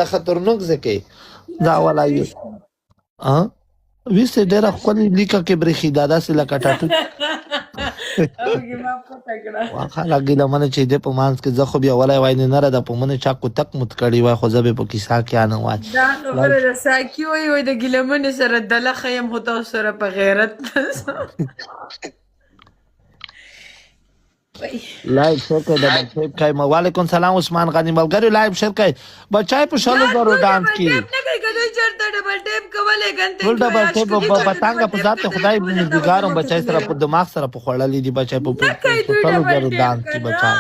دا خطرناک ځکه دا ولایو ویسته ډېره ښکلې لیکه کې برېښي دا داسې لکه ټاټو واخه لګېده منه چې دې په منځ کې زه خو بیا ولی وای نه ده په منه چا کوتک مت کړی وای خو زه به په کیسه کې نه وای دا خبره د ساکي وای د ګیلمنې سره دلخه یم خو تاسو سره په غیرت لایو شیر کړئ ډبل ټیپ کړئ وعلیکم سلام عثمان غني ملګرو لایو شیر کړئ بچای په 100,000 ډانس کې ټول ډبل ټیپ په پتنګ په ذات خدای بندګارم بچای سره په دماغ سره په خړلې دي بچای په 100,000 ډانس کې بچای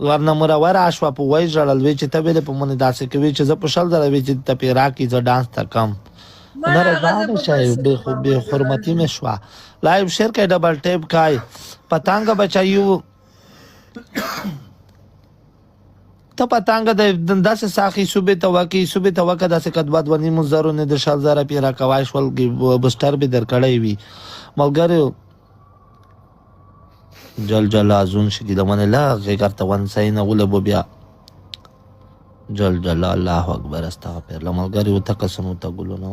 ورنه مرور اشوا په وای جړل وی چې ته به په مونږ داسې کوي چې زه په 100,000 وی چې ته پیرا کې زه ډانس تا کم نه راځه شای به حرمتي مشوا لایو شیر کړئ ډبل ټیپ کړئ پتنګ بچایو ته پتنګ د داسې ساخي صوبې ته داسې کدبات ونی مزارو نه د 100,000 پیرا کوای شول بستر به درکړی وي ملګرو جل ازون شګی د منه لا غیر ته ون سین ول بو بیا جل الله اکبر استغفر الله ملګرو ته قسم ته ګلونو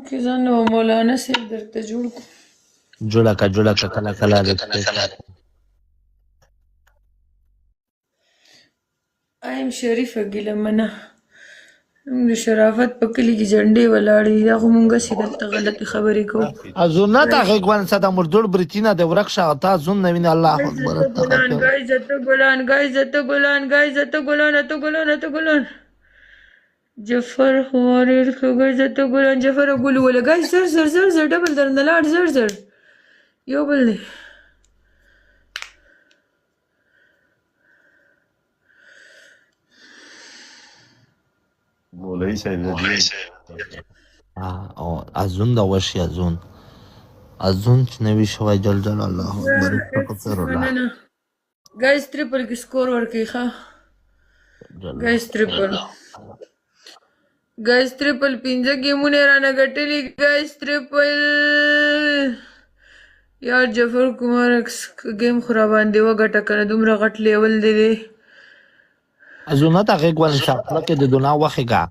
که زنو مولانا صاحب درته جوړه کا کلا ایم شریفه ګیلمنه د شرافت په کلي کې جنډې ولاړې دا خو مونږ سي دلته غلطې خبرې کوو ازونه تا غوان صدا مردور بریتینا د ورک شاته زون نوین الله اکبر ګلان جفر خواریر خوګر زته ګلان جفر ګل ولا ګای زر ډبل درنه لاړ زر یو بل دی مولوی صاحب او ازون دا وشي ازون چې نوی شوی جل الله اکبر استغفر الله ګایز ټریپل کې سکور ورکړي ښه ګایز ټریپل 5 گیمونه رانه ګټلي ګایز ټریپل یار جفر کمار گیم خرابان دی وګټه کنه دومره غټ لیول دی ازونه تا غوان شاپله کې د دنا وخېګا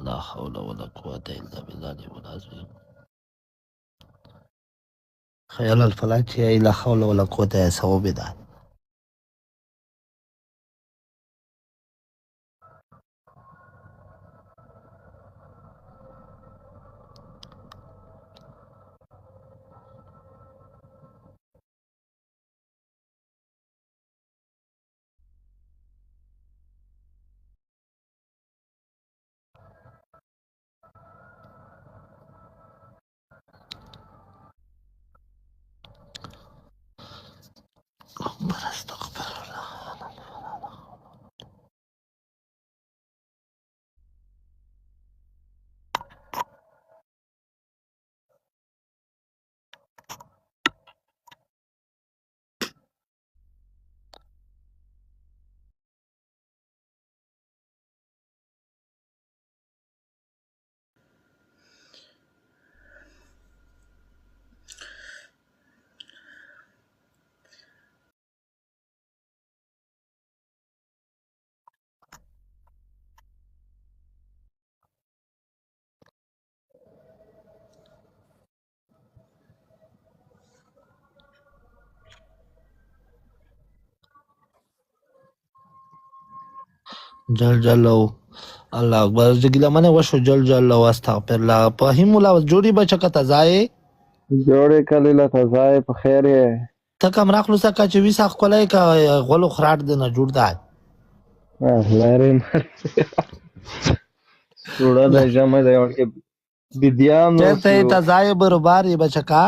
لا حول ولا قوة إلا بالله العظيم خيال الفلاح هي لا حول ولا قوة إلا سوا بدأ استغفر الله جل الله اکبر جګله منه وشو جل واستغفر الله په هم ولا جوړي بچکه تزای جوړې کلی له تزای په خیر یې ته کوم راخلو سکه چې وی سخ کولای کا غلو خراټ د نه جوړ دی لارې جوړه د جامه د ورکه بدیام ته تزای برابر یې بچکا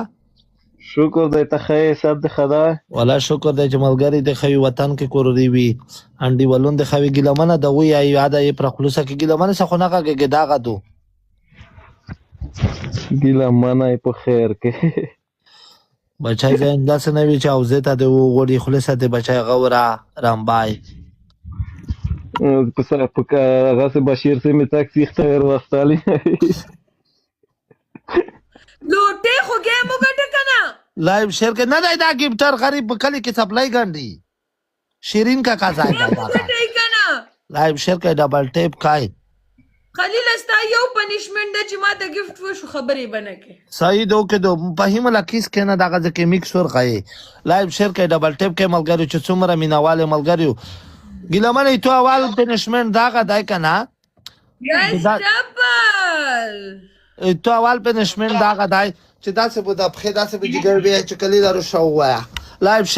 شکر دې ته خې سب د خدا ولا شکر دې چې ملګری د خوي وطن کې کوروري وي انډي ولون د خوي ګلمنه د وی ای یاد یې پر خلوصه کې ګلمنه څخه نه کاږي داغه دو ګلمنه په خیر کې بچای زين داس نه وی چې او زه ته د وړي خلصه د بچای غورا رامبای هغه سه بشیر سه می تاکسی اختیار واستالی لوټه خو ګیم وګټه کنه لایو شیر کې نه دی دا گیفټر غریب په کلی کې سپلای ګنډي شیرین کا کا ځای دا وګټه کنه لایو شیر کې ډبل ټیپ کای خلیل استا یو پنیشمنت د چې ما ته گیفت وشو خبرې بنه کې صحیح دو کې دو فهیم لکیس کې نه دغه ځکه میکس ور غي لایو شیر کې ډبل ټیپ کې ملګری چې څومره مینواله ملګریو ګلمنه تو اول پنیشمنت دغه دای کنه ګایز ډبل تو اول پنیشمنت دغه دای چې داسې بده په داسې به جګر بیا چې کلی دارو شو وایا لایو